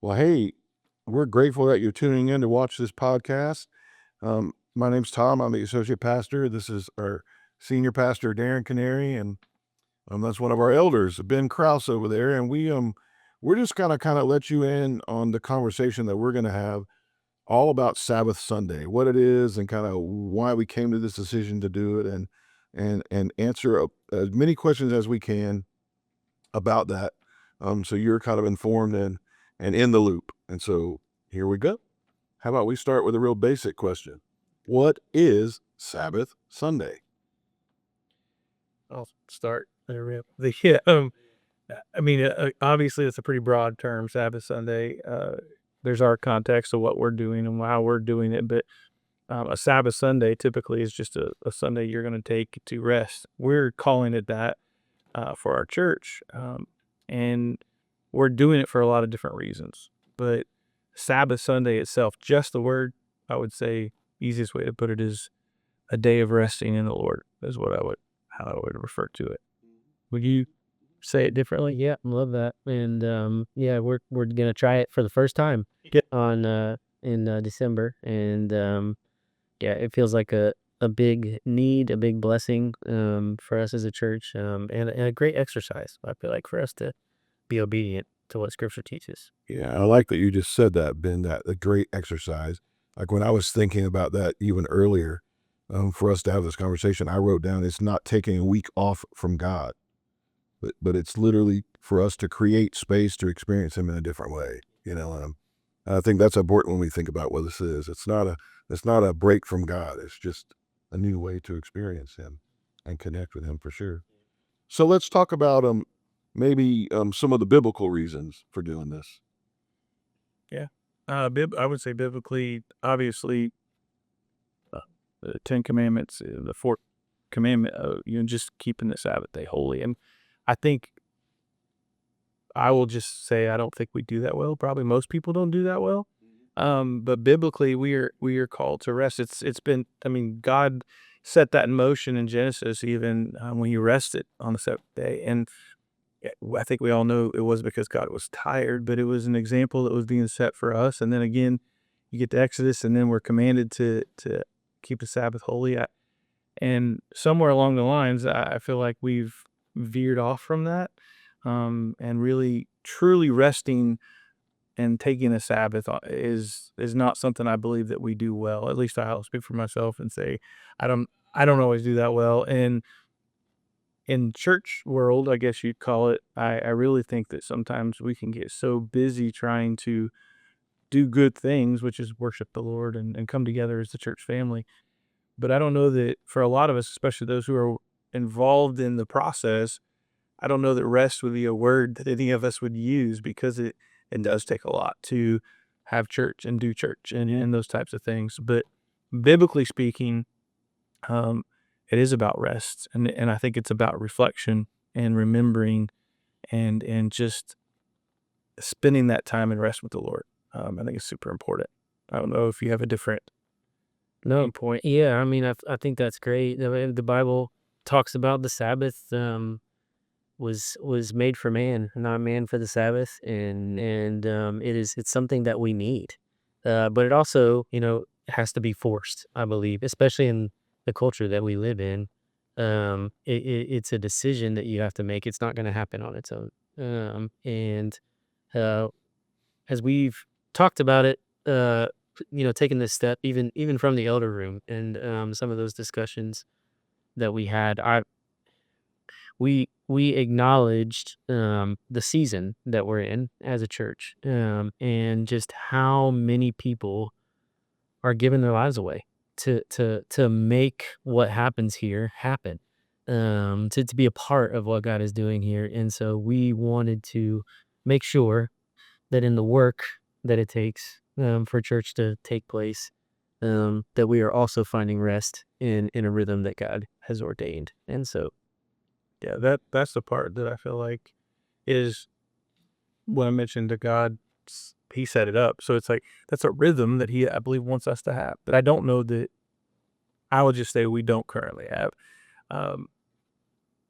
Well, hey, we're grateful that you're tuning in to watch this podcast. My name's Tom. I'm the associate pastor. This is our senior pastor, Darren Canary, and that's one of our elders, Ben Krause over there. And we're just gonna kind of let you in on the conversation that we're gonna have all about Sabbath Sunday, what it is, and kind of why we came to this decision to do it, and answer as many questions as we can about that. So you're kind of informed and in the loop. And so here we go. How about we start with a real basic question? What is Sabbath Sunday? I'll start there. Rip. Obviously, it's a pretty broad term, Sabbath Sunday. There's our context of what we're doing and how we're doing it, but a Sabbath Sunday typically is just a Sunday you're going to take to rest. We're calling it that for our church, and we're doing it for a lot of different reasons. But Sabbath Sunday itself, just the word, I would say, easiest way to put it is a day of resting in the Lord. Is how I would refer to it. Would you say it differently? Yeah, love that. And we're gonna try it for the first time Yeah. on in December, and it feels like a big need, a big blessing for us as a church, and a great exercise. I feel like for us to be obedient to what Scripture teaches. Yeah, I like that you just said that, Ben, that a great exercise. Like when I was thinking about that even earlier, for us to have this conversation, I wrote down it's not taking a week off from God, but it's literally for us to create space to experience Him in a different way. And I think that's important when we think about what this is. It's not a break from God. It's just a new way to experience Him and connect with Him for sure. So let's talk about maybe some of the biblical reasons for doing this. Yeah. I would say biblically, obviously, the Ten Commandments, the fourth commandment, just keeping the Sabbath day holy. And I think I will just say I don't think we do that well. Probably most people don't do that well. But biblically, we are called to rest. It's been, God set that in motion in Genesis, even when He rested on the seventh day. And I think we all know it was because God was tired, but it was an example that was being set for us. And then again, you get to Exodus, and then we're commanded to keep the Sabbath holy. And somewhere along the lines, I feel like we've veered off from that, and really truly resting and taking a Sabbath is not something I believe that we do well. At least I'll speak for myself and say I don't I don't always do that well. And in church world, I guess you'd call it, I really think that sometimes we can get so busy trying to do good things, which is worship the Lord and come together as the church family. But I don't know that for a lot of us, especially those who are involved in the process, I don't know that rest would be a word that any of us would use, because it does take a lot to have church and do church and those types of things. But biblically speaking, um, it is about rest, and I think it's about reflection and remembering and just spending that time and rest with the Lord. I think it's super important. I don't know if you have a different No, point. yeah, I think that's great. The Bible talks about the Sabbath was made for man, not man for the Sabbath, and it's something that we need. But it also, has to be forced, I believe, especially in the culture that we live in. It's a decision that you have to make. It's not going to happen on its own. And uh, as we've talked about it, taking this step, even from the elder room and some of those discussions that we had, we acknowledged the season that we're in as a church, and just how many people are giving their lives away to make what happens here happen, to be a part of what God is doing here. And so we wanted to make sure that in the work that it takes for church to take place, that we are also finding rest in a rhythm that God has ordained. And so, Yeah, that's the part that I feel like is when I mentioned to God, He set it up. So it's like that's a rhythm that He, I believe, wants us to have. But I don't know that I would just say we don't currently have. Um,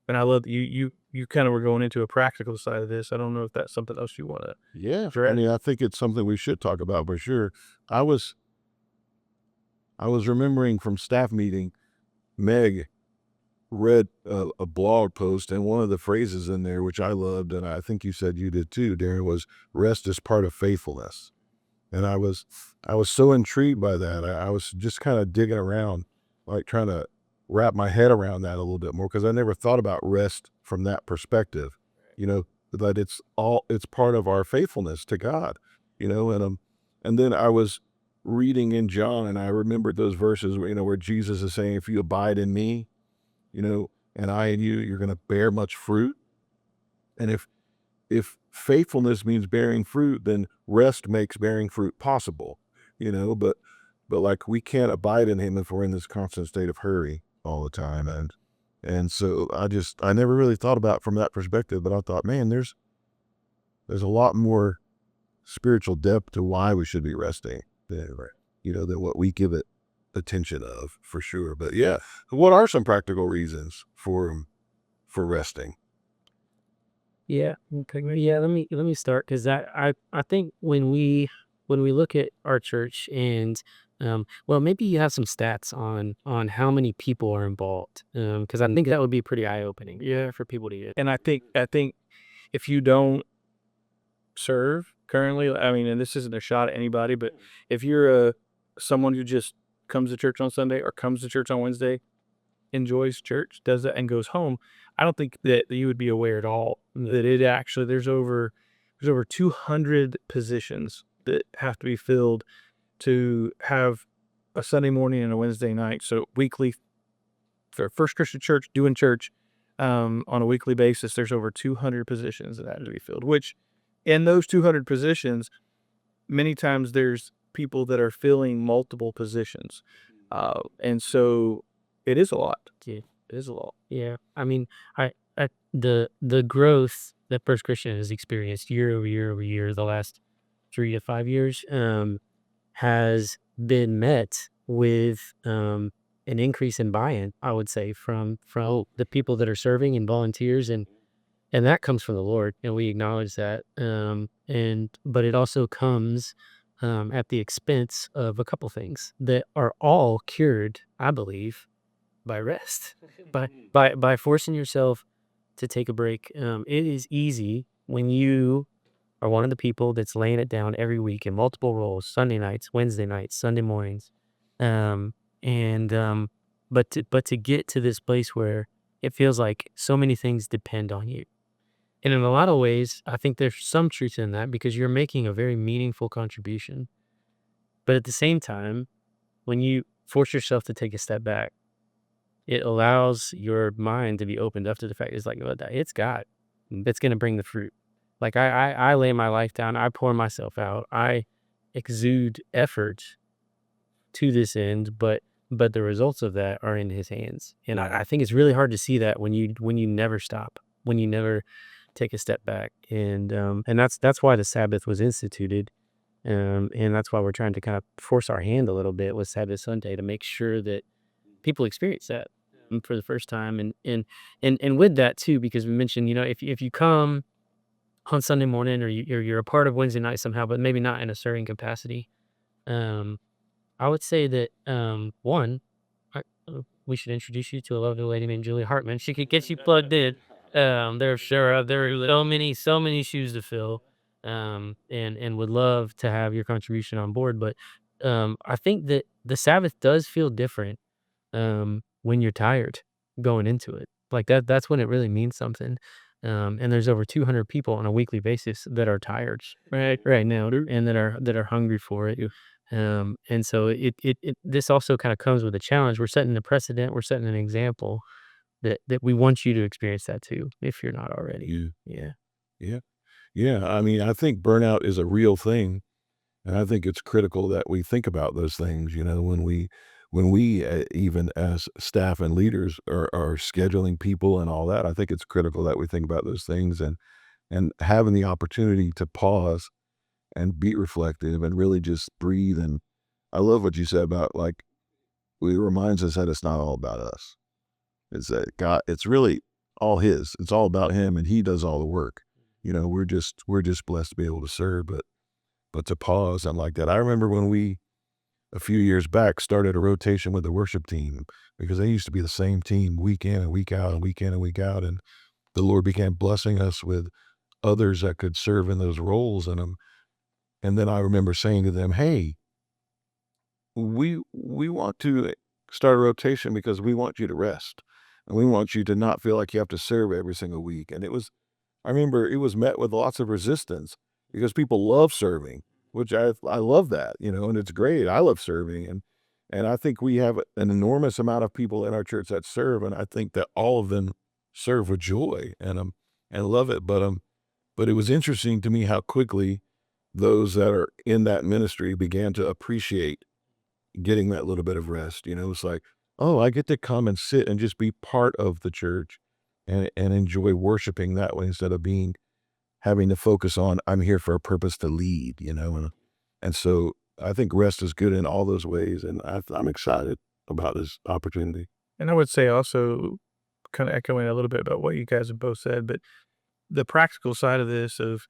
and I love that you you kind of were going into a practical side of this. I don't know if that's something else you want to Yeah. I address. mean, I think it's something we should talk about for sure. I was remembering from staff meeting, Meg read a blog post, and one of the phrases in there, which I loved, and I think you said you did too, Darren, was rest is part of faithfulness. And I was so intrigued by that. I was just kind of digging around, like trying to wrap my head around that a little bit more, because I never thought about rest from that perspective, that it's part of our faithfulness to God, and then I was reading in John, and I remembered those verses where Jesus is saying, if you abide in me, and I in you, you're going to bear much fruit. And if faithfulness means bearing fruit, then rest makes bearing fruit possible, but like we can't abide in him if we're in this constant state of hurry all the time. And so I never really thought about it from that perspective, but I thought, man, there's a lot more spiritual depth to why we should be resting than what we give it attention of, for sure. But yeah, what are some practical reasons for resting? Yeah. Okay. Yeah. Let me start, because I think when we look at our church and well, maybe you have some stats on how many people are involved, because I think that would be pretty eye opening. Yeah. For people to get. And I think if you don't serve currently, I mean, and this isn't a shot at anybody, but if you're someone who just comes to church on Sunday or comes to church on Wednesday, enjoys church, does that, and goes home, I don't think that you would be aware at all that it actually there's over 200 positions that have to be filled to have a Sunday morning and a Wednesday night. So weekly for First Christian Church doing church on a weekly basis, there's over 200 positions that have to be filled, which in those 200 positions, many times there's people that are filling multiple positions. And so it is a lot. Yeah, it is a lot. Yeah. I mean, the growth that First Christian has experienced year over year over year, the last 3 to 5 years, has been met with an increase in buy-in, I would say, from the people that are serving and volunteers, and that comes from the Lord, and we acknowledge that. But it also comes at the expense of a couple things that are all cured, I believe, by rest, by forcing yourself to take a break. It is easy when you are one of the people that's laying it down every week in multiple roles: Sunday nights, Wednesday nights, Sunday mornings, um, and but to get to this place where it feels like so many things depend on you. And in a lot of ways, I think there's some truth in that, because you're making a very meaningful contribution. But at the same time, when you force yourself to take a step back, it allows your mind to be opened up to the fact it's like, well, it's God that's going to bring the fruit. Like I lay my life down, I pour myself out, I exude effort to this end, but the results of that are in his hands. And I think it's really hard to see that when you never stop, when you never take a step back. And that's why the Sabbath was instituted. And that's why we're trying to kind of force our hand a little bit with Sabbath Sunday to make sure that people experience that for the first time. And with that too, because we mentioned, if you come on Sunday morning, or you're a part of Wednesday night somehow, but maybe not in a serving capacity, I would say that one, we should introduce you to a lovely lady named Julie Hartman. She could get you plugged in. There are so many shoes to fill, and would love to have your contribution on board. But I think that the Sabbath does feel different when you're tired going into it. Like that's when it really means something. And there's over 200 people on a weekly basis that are tired right now, and that are hungry for it. And so this also kind of comes with a challenge. We're setting a precedent. We're setting an example that we want you to experience that too, if you're not already. Yeah. Yeah. I mean, I think burnout is a real thing, and I think it's critical that we think about those things. When we even as staff and leaders are scheduling people and all that, I think it's critical that we think about those things, and having the opportunity to pause and be reflective and really just breathe. And I love what you said about, like, it reminds us that it's not all about us. It's that God, it's really all his. It's all about him, and he does all the work. You know, we're just blessed to be able to serve, but to pause and like that. I remember when we a few years back started a rotation with the worship team, because they used to be the same team week in and week out and week in and week out, and the Lord began blessing us with others that could serve in those roles in them. And then I remember saying to them, "Hey, we want to start a rotation because we want you to rest, and we want you to not feel like you have to serve every single week." And I remember it was met with lots of resistance because people love serving, which I love that, you know, and it's great. I love serving, and I think we have an enormous amount of people in our church that serve, and I think that all of them serve with joy and love it. But it was interesting to me how quickly those that are in that ministry began to appreciate getting that little bit of rest. You know, it's like, oh, I get to come and sit and just be part of the church and enjoy worshiping that way instead of having to focus on, I'm here for a purpose to lead, you know, and so I think rest is good in all those ways, and I'm excited about this opportunity. And I would say also, kind of echoing a little bit about what you guys have both said, but the practical side of this of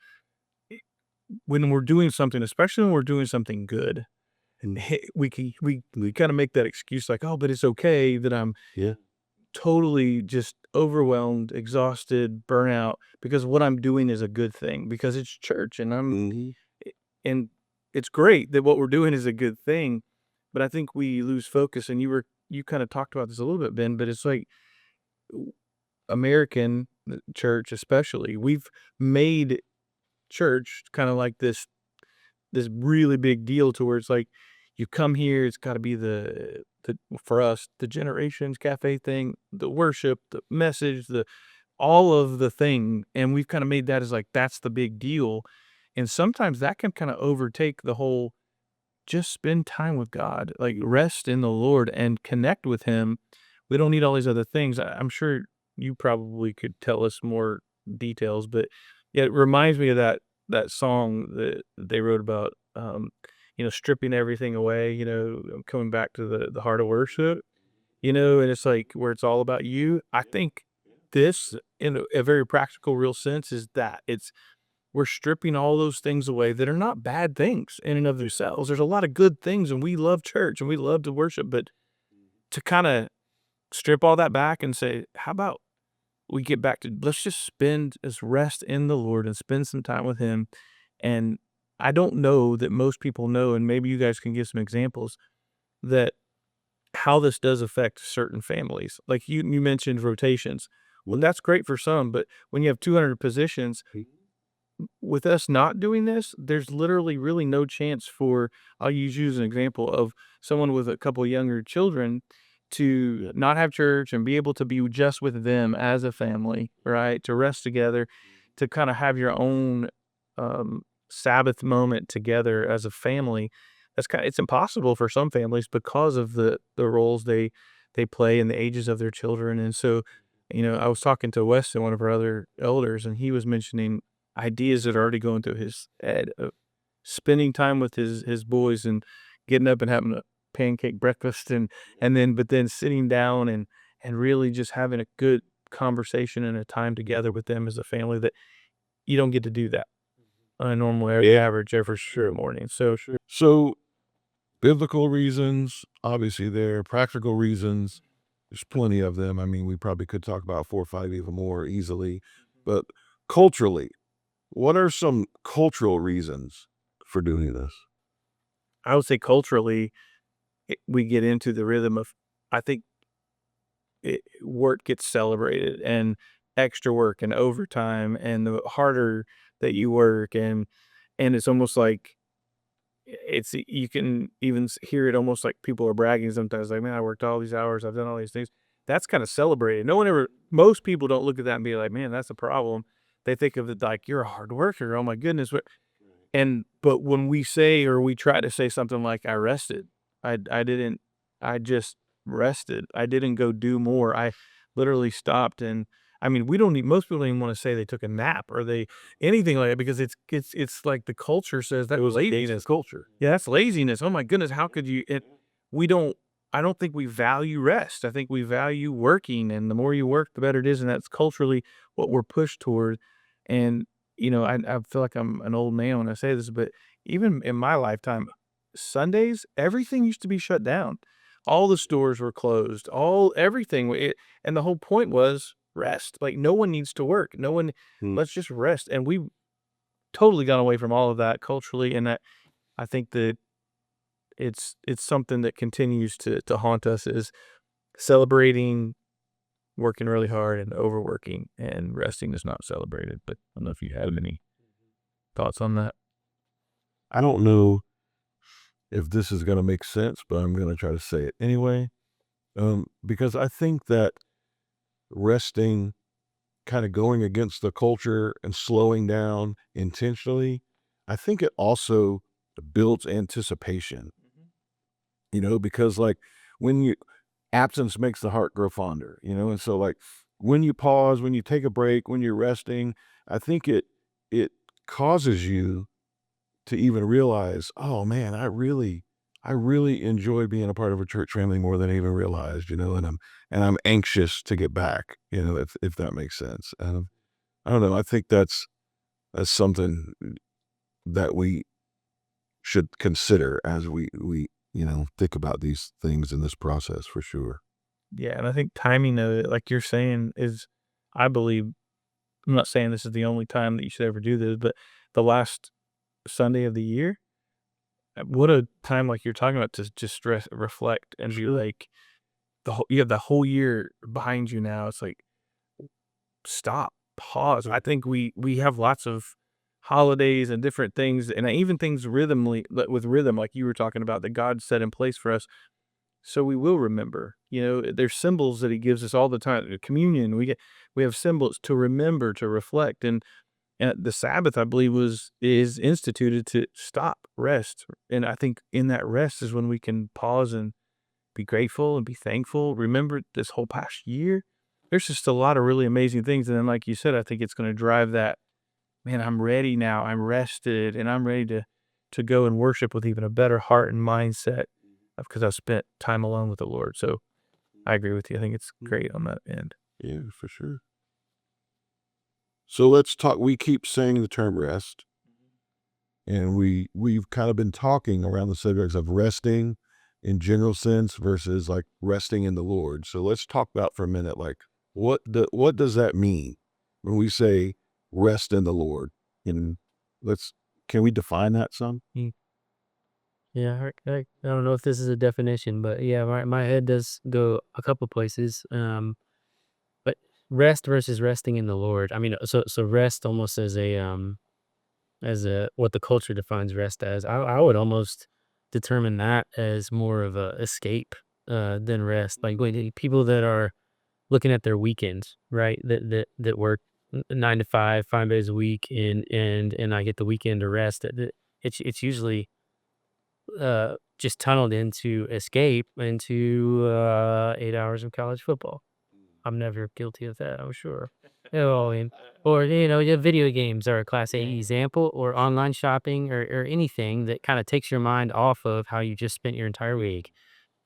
when we're doing something, especially when we're doing something good, we kind of make that excuse like, oh, but it's okay that I'm Yeah. totally just overwhelmed, exhausted, burnout because what I'm doing is a good thing because it's church and and it's great that what we're doing is a good thing, but I think we lose focus. And you kind of talked about this a little bit, Ben, but it's like American church, especially, we've made church kind of like this really big deal to where it's like you come here, it's got to be the for us the Generations Cafe thing, the worship, the message, the all of the thing, and we've kind of made that as like that's the big deal, and sometimes that can kind of overtake the whole just spend time with God, like rest in the Lord and connect with Him. We don't need all these other things. I'm sure you probably could tell us more details, but yeah, it reminds me of that song that they wrote about, stripping everything away, coming back to the heart of worship, and it's like where it's all about you. I think this, in a very practical, real sense, is that we're stripping all those things away that are not bad things in and of themselves. There's a lot of good things, and we love church and we love to worship, but to kind of strip all that back and say, how about we get back to let's just rest in the Lord and spend some time with Him. And I don't know that most people know, and maybe you guys can give some examples that how this does affect certain families. Like you mentioned rotations. Well, that's great for some, but when you have 200 positions, with us not doing this, there's literally really no chance for, I'll use you as an example of someone with a couple younger children to not have church and be able to be just with them as a family, right? To rest together, to kind of have your own Sabbath moment together as a family. It's impossible for some families because of the roles they play and the ages of their children. And so, I was talking to Weston, one of our other elders, and he was mentioning ideas that are already going through his head of spending time with his boys and getting up and having a pancake breakfast but then sitting down and really just having a good conversation and a time together with them as a family that you don't get to do that on a normal average every sure morning. So biblical reasons, obviously there, practical reasons, there's plenty of them. I mean, we probably could talk about 4 or 5 even more easily, but culturally, what are some cultural reasons for doing this? I would say culturally, we get into the rhythm of, I think work gets celebrated and extra work and overtime and the harder that you work and it's almost like you can even hear it almost like people are bragging sometimes like, man, I worked all these hours, I've done all these things. That's kind of celebrated. Most people don't look at that and be like, man, that's a problem. They think of it like, you're a hard worker. Oh my goodness. But when we say, or we try to say something like, I rested, I just rested. I didn't go do more. I literally stopped. And I mean, most people don't even want to say they took a nap or anything like that because it's like the culture says that was laziness. Culture. Yeah, that's laziness. Oh my goodness. How could you, we don't I don't think we value rest. I think we value working, and the more you work, the better it is, and that's culturally what we're pushed toward. And I feel like I'm an old man when I say this, but even in my lifetime, Sundays, everything used to be shut down. All the stores were closed. Everything. And the whole point was rest. Like no one needs to work. No one. Mm. Let's just rest. And we totally gone away from all of that culturally, and I think that it's something that continues to haunt us is celebrating working really hard and overworking, and resting is not celebrated. But I don't know if you have any thoughts on that. I don't know if this is going to make sense, but I'm going to try to say it anyway. Because I think that resting, kind of going against the culture and slowing down intentionally, I think it also builds anticipation, because like when absence makes the heart grow fonder, and so like when you pause, when you take a break, when you're resting, I think it causes you to even realize, oh man, I really enjoy being a part of a church family more than I even realized, and I'm anxious to get back, if that makes sense. I don't know. I think that's something that we should consider as we think about these things in this process for sure. Yeah, and I think timing of it, like you're saying, is I believe I'm not saying this is the only time that you should ever do this, but the last Sunday of the year, what a time like you're talking about to just reflect and be like you have the whole year behind you now. It's like stop, pause. I think we have lots of holidays and different things, and even things with rhythm, like you were talking about, that God set in place for us. So we will remember. There's symbols that He gives us all the time. Communion, we have symbols to remember, to reflect, and the Sabbath, I believe, is instituted to stop, rest, and I think in that rest is when we can pause and be grateful and be thankful. Remember this whole past year. There's just a lot of really amazing things, and then, like you said, I think it's going to drive that. Man, I'm ready now. I'm rested, and I'm ready to go and worship with even a better heart and mindset, because I've spent time alone with the Lord. So I agree with you. I think it's great on that end. Yeah, for sure. So let's talk. We keep saying the term rest, and we've kind of been talking around the subjects of resting in general sense versus like resting in the Lord. So let's talk about for a minute, like what does that mean when we say rest in the Lord? And can we define that some? Yeah, I don't know if this is a definition, but yeah, my head does go a couple places. But rest versus resting in the Lord. I mean, so rest almost as a what the culture defines rest as. I would almost determine that as more of a escape than rest. Like when people that are looking at their weekends, right? That work 9 to 5, 5 days a week, and I get the weekend to rest. It's usually just tunneled into escape into 8 hours of college football. I'm never guilty of that, I'm sure. Or your video games are a class A example, or online shopping, or anything that kind of takes your mind off of how you just spent your entire week,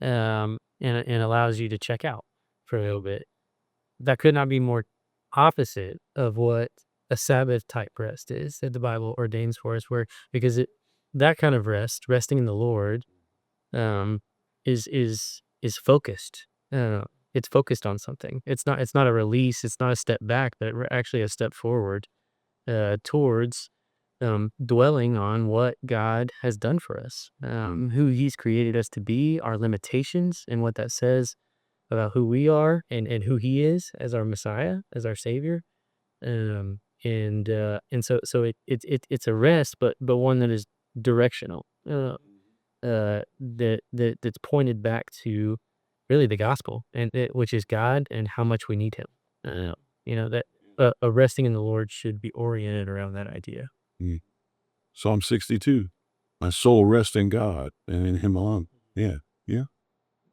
and allows you to check out for a little bit. That could not be more opposite of what a Sabbath type rest is that the Bible ordains for us, where because that kind of resting in the Lord, um, is focused. It's focused on something. It's not a release. It's not a step back, but actually a step forward towards dwelling on what God has done for us, who He's created us to be, our limitations, and what that says about who we are, and who He is as our Messiah, as our Savior. And so it's a rest, but one that is directional. That's pointed back to really the gospel, and which is God and how much we need Him. That a resting in the Lord should be oriented around that idea. Mm. Psalm 62. My soul rests in God and in Him alone. Yeah. Yeah.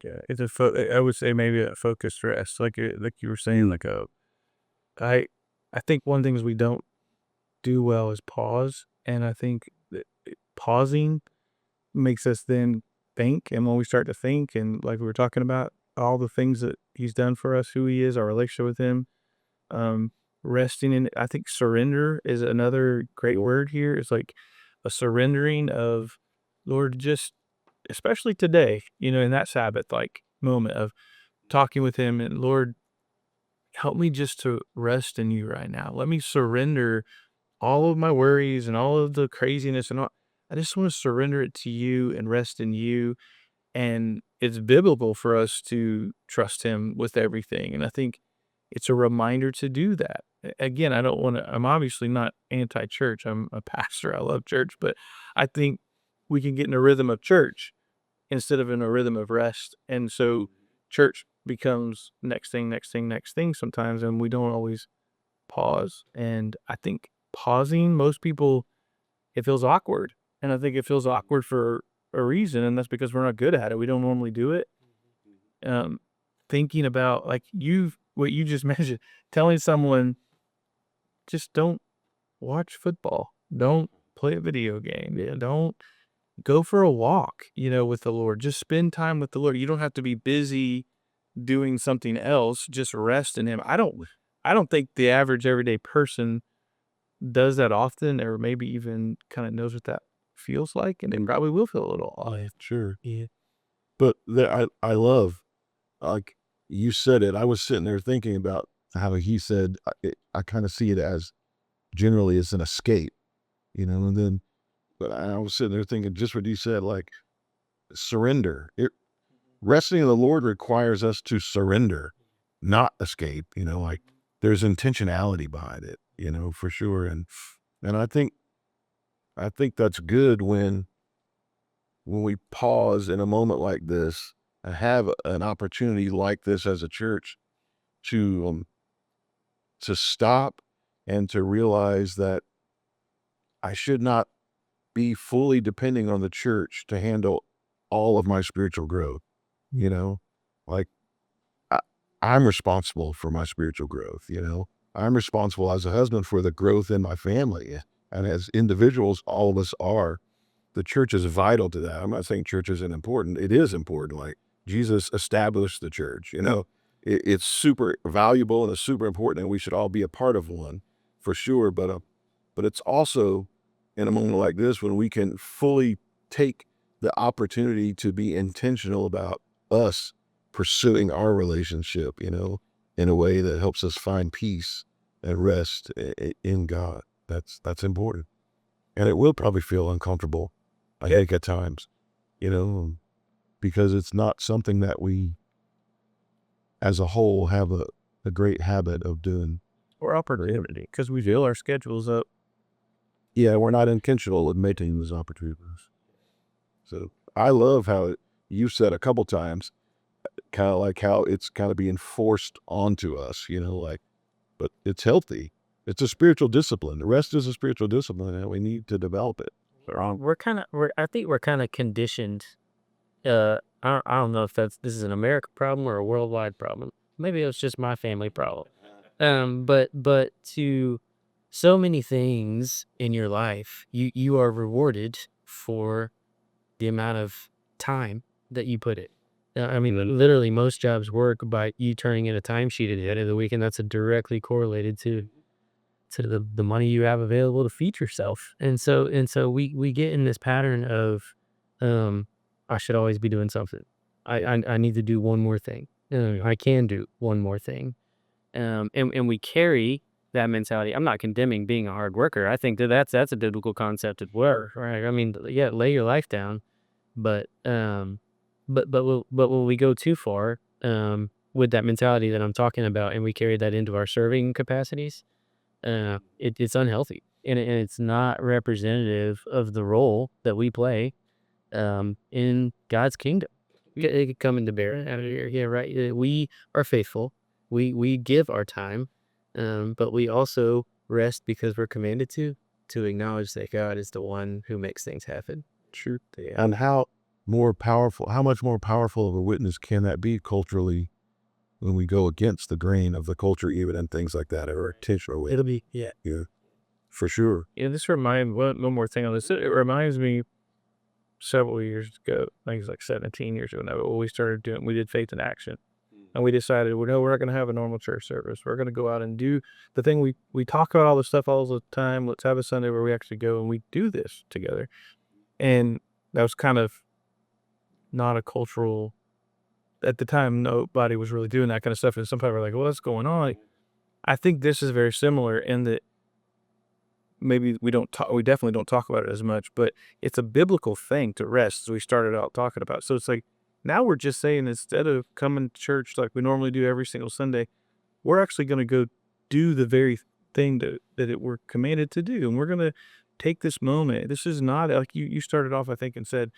Yeah, it's I would say maybe a focused rest, like you were saying, like I think one thing is we don't do well is pause, and I think that pausing makes us then think, and when we start to think, and like we were talking about, all the things that he's done for us, who he is, our relationship with him, resting in, I think surrender is another great word here. It's like a surrendering of, Lord, just especially today, in that Sabbath like moment of talking with him, and Lord, help me just to rest in you right now. Let me surrender all of my worries and all of the craziness and all. I just want to surrender it to you and rest in you. And it's biblical for us to trust him with everything. And I think it's a reminder to do that. Again, I don't want to, I'm obviously not anti church. I'm a pastor. I love church, but I think we can get in a rhythm of church instead of in a rhythm of rest. And so church becomes next thing, next thing, next thing sometimes. And we don't always pause. And I think pausing, most people, it feels awkward. And I think it feels awkward for a reason. And that's because we're not good at it. We don't normally do it. Thinking about like what you just mentioned, telling someone, just don't watch football. Don't play a video game. Don't go for a walk, with the Lord. Just spend time with the Lord. You don't have to be busy doing something else. Just rest in him. I don't think the average everyday person does that often, or maybe even kind of knows what that feels like, and they probably will feel a little off. Sure. Yeah. But I love, like you said it. I was sitting there thinking about how he said, I kind of see it as generally as an escape, and then, but I was sitting there thinking just what you said, like surrender. Resting in the Lord requires us to surrender, not escape, like there's intentionality behind it, for sure. And I think that's good when we pause in a moment like this and have an opportunity like this as a church to stop and to realize that I should not be fully depending on the church to handle all of my spiritual growth. Like I'm responsible for my spiritual growth. I'm responsible as a husband for the growth in my family, and as individuals, all of us are. The church is vital to that. I'm not saying church isn't important. It is important. Like Jesus established the church, it's super valuable and it's super important, and we should all be a part of one for sure. But it's also in a moment like this when we can fully take the opportunity to be intentional about us pursuing our relationship, in a way that helps us find peace and rest in God. That's important. And it will probably feel uncomfortable, I think, at times, because it's not something that we, as a whole, have a great habit of doing. Or opportunity, because we fill our schedules up. Yeah, we're not intentional in making those opportunities. So I love how you said a couple times, kind of like how it's kind of being forced onto us, but it's healthy. It's a spiritual discipline. The rest is a spiritual discipline, and we need to develop it. I think we're kind of conditioned. I don't know if this is an American problem or a worldwide problem. Maybe it's just my family problem. But to so many things in your life, you are rewarded for the amount of time that you put in. I mean, literally, most jobs work by you turning in a timesheet at the end of the week, and that's directly correlated to the money you have available to feed yourself. And so we get in this pattern of, I should always be doing something. I need to do one more thing. I can do one more thing. And we carry that mentality. I'm not condemning being a hard worker. I think that's a biblical concept as well, right? I mean, yeah, lay your life down, but when we go too far, with that mentality that I'm talking about, and we carry that into our serving capacities, it's unhealthy, and it's not representative of the role that we play in God's kingdom. It could come into bear out of here. Yeah, right. We are faithful. We give our time, but we also rest because we're commanded to acknowledge that God is the one who makes things happen. True. Yeah. And how much more powerful of a witness can that be culturally when we go against the grain of the culture, even and things like that, or intentional way? It'll be, Yeah, for sure. This reminds one more thing on this. It reminds me, several years ago. I think it was like 17 years ago now. We did Faith in Action. And we decided, well, no, we're not going to have a normal church service. We're going to go out and do the thing we talk about all this stuff all the time. Let's have a Sunday where we actually go and we do this together. And that was kind of not a cultural, at the time, nobody was really doing that kind of stuff. And some people were like, well, what's going on? I think this is very similar in that maybe we definitely don't talk about it as much, but it's a biblical thing to rest, as we started out talking about. So it's like, now we're just saying, instead of coming to church like we normally do every single Sunday, we're actually going to go do the very thing that we're commanded to do. And we're going to take this moment. This is not like you started off, I think, and said,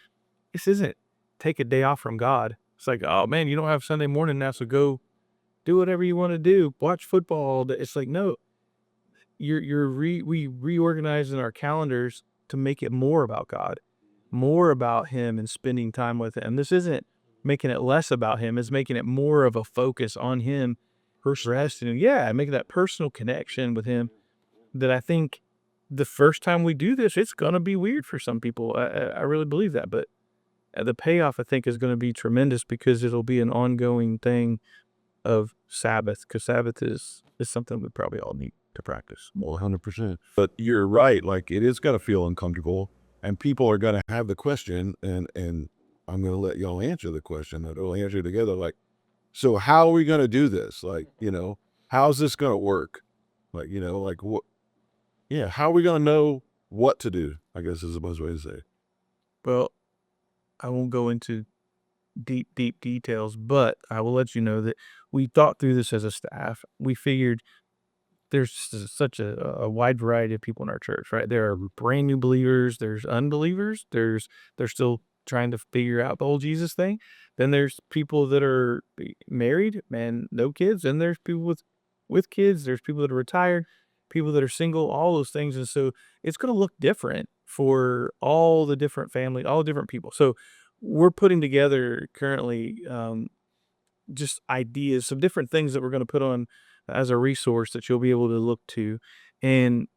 this isn't take a day off from God. It's like, oh man, you don't have Sunday morning now, so go do whatever you want to do. Watch football all day. It's like, no, we reorganizing our calendars to make it more about God, more about Him and spending time with Him. This isn't making it less about Him. It's making it more of a focus on Him, rest, and making that personal connection with Him. That I think the first time we do this, it's gonna be weird for some people. I really believe that, but the payoff, I think, is going to be tremendous, because it'll be an ongoing thing of Sabbath, because Sabbath is something we probably all need to practice. Well, 100%. But you're right. Like, it is going to feel uncomfortable, and people are going to have the question, and I'm going to let y'all answer the question. That we'll answer together. Like, so how are we going to do this? Like, how's this going to work? Like, like what? Yeah, how are we going to know what to do? I guess is the best way to say it. Well, I won't go into deep details, but I will let you know that we thought through this as a staff. We figured there's such a wide variety of people in our church, right? There are brand new believers, there's unbelievers, they're still trying to figure out the whole Jesus thing. Then there's people that are married and no kids, and there's people with kids, there's people that are retired, people that are single, all those things. And so it's going to look different for all the different family, all the different people. So we're putting together currently just ideas, some different things that we're going to put on as a resource that you'll be able to look to. And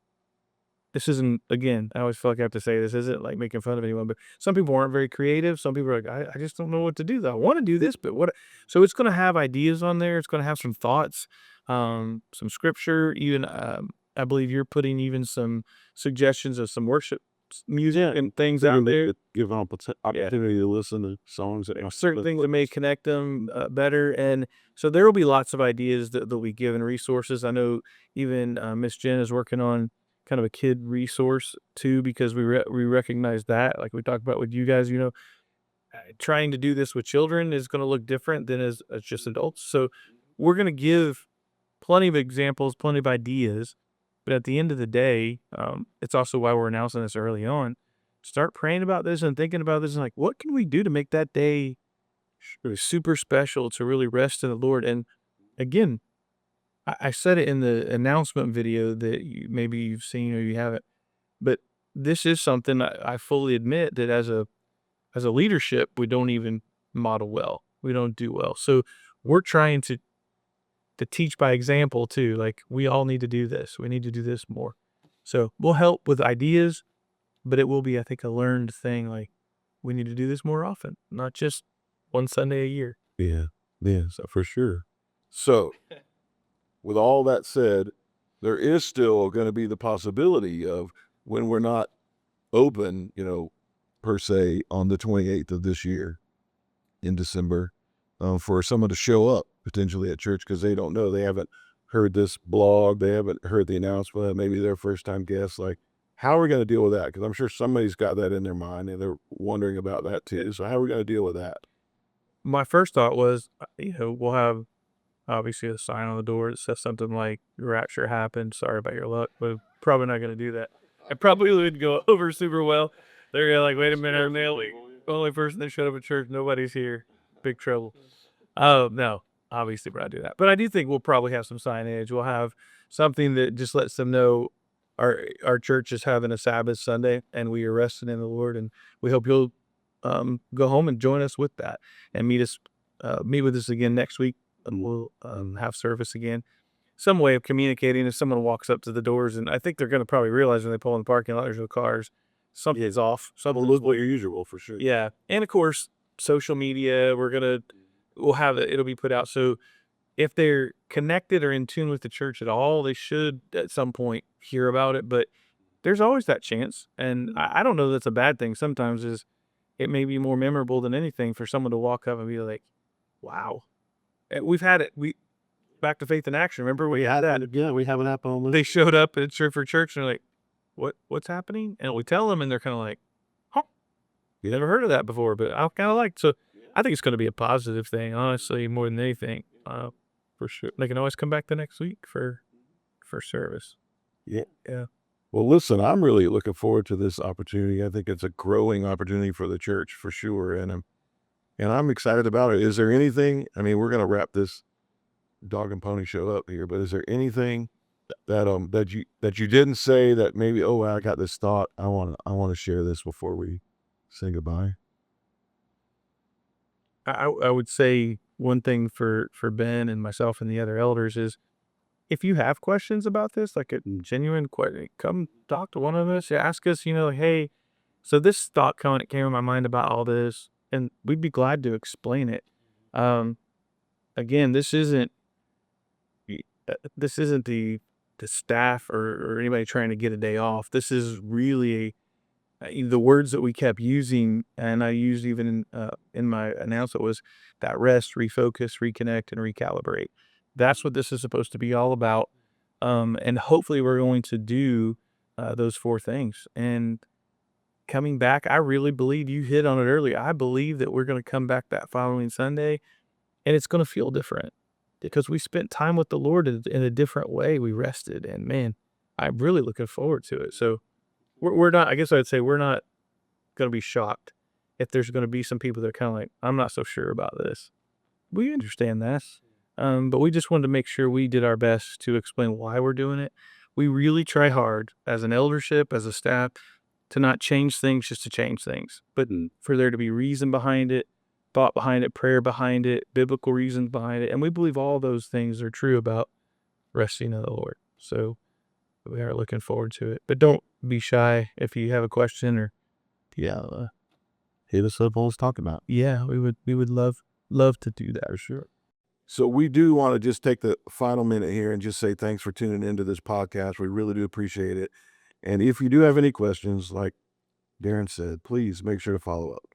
this isn't, again, I always feel like I have to say this isn't like making fun of anyone, but some people aren't very creative. Some people are like, I just don't know what to do. I want to do this, but what? So it's going to have ideas on there. It's going to have some thoughts, some scripture. Even I believe you're putting even some suggestions of some worship music and things out there. Give them opportunity to listen to songs that Certain things that may connect them better. And so there will be lots of ideas that we give and resources. I know even Miss Jen is working on kind of a kid resource too, because we recognize that, like we talked about with you guys, trying to do this with children is going to look different than as just adults. So we're going to give plenty of examples, plenty of ideas. But at the end of the day, it's also why we're announcing this early on. Start praying about this and thinking about this and like, what can we do to make that day super special, to really rest in the Lord? And again, I said it in the announcement video that maybe you've seen or you haven't, but this is something I fully admit that as a leadership, we don't even model well. We don't do well. So we're trying to teach by example too. Like, we all need to do this. We need to do this more. So we'll help with ideas, but it will be, I think, a learned thing. Like, we need to do this more often, not just one Sunday a year. Yeah, so for sure. So with all that said, there is still going to be the possibility of, when we're not open, per se, on the 28th of this year in December, for someone to show up potentially at church because they don't know, they haven't heard this blog, they haven't heard the announcement, maybe they're first-time guests. Like, how are we going to deal with that? Because I'm sure somebody's got that in their mind and they're wondering about that too. So how are we going to deal with that? My first thought was, we'll have obviously a sign on the door that says something like, "Your rapture happened. Sorry about your luck." But probably not going to do that. It probably would go over super well. They're gonna like, wait a minute, I'm the only person that showed up at church. Nobody's here. Big trouble. Oh no, obviously we're not doing that. But I do think we'll probably have some signage. We'll have something that just lets them know our church is having a Sabbath Sunday and we are resting in the Lord, and we hope you'll go home and join us with that and meet with us again next week, and we'll have service again. Some way of communicating if someone walks up to the doors, and I think they're going to probably realize when they pull in the parking lot, there's no cars. something is off. Something Well, look what your usual for sure. yeah, and of course, social media. We'll have it. It'll be put out. So if they're connected or in tune with the church at all, they should at some point hear about it. But there's always that chance, and I don't know that's a bad thing. Sometimes it may be more memorable than anything for someone to walk up and be like, "Wow." We've had it. We back to Faith in Action. Remember we had that. Yeah, we have it happen on They showed up at church for church and they're like, "What's happening?" And we tell them, and they're kind of like, "Huh, you never heard of that before." But I kind of like. So I think it's going to be a positive thing, honestly, more than anything. For sure, they can always come back the next week for service. Yeah. Yeah. Well, listen, I'm really looking forward to this opportunity. I think it's a growing opportunity for the church for sure, and I'm excited about it. Is there anything? I mean, we're going to wrap this dog and pony show up here, but is there anything that you didn't say that maybe? Oh, I got this thought. I want to share this before we say goodbye. I would say one thing for Ben and myself and the other elders is, if you have questions about this, like a genuine question, come talk to one of us. Ask us, like, hey, so this thought came in my mind about all this, and we'd be glad to explain it. Again, this isn't the staff or anybody trying to get a day off. This is really the words that we kept using, and I used even in my announcement, was that rest, refocus, reconnect, and recalibrate. That's what this is supposed to be all about. And hopefully we're going to do those 4 things. And coming back, I really believe you hit on it earlier. I believe that we're going to come back that following Sunday, and it's going to feel different because we spent time with the Lord in a different way. We rested, and man, I'm really looking forward to it. So we're not, I guess I'd say we're not going to be shocked if there's going to be some people that are kind of like, I'm not so sure about this. We understand that. But we just wanted to make sure we did our best to explain why we're doing it. We really try hard as an eldership, as a staff, to not change things just to change things, but for there to be reason behind it, thought behind it, prayer behind it, biblical reasons behind it. And we believe all those things are true about resting in the Lord. So we are looking forward to it. But don't be shy if you have a question or Hit us up. Let's talk about. we would love to do that for sure. So we do want to just take the final minute here and just say thanks for tuning into this podcast. We really do appreciate it. And if you do have any questions, like Darren said, please make sure to follow up.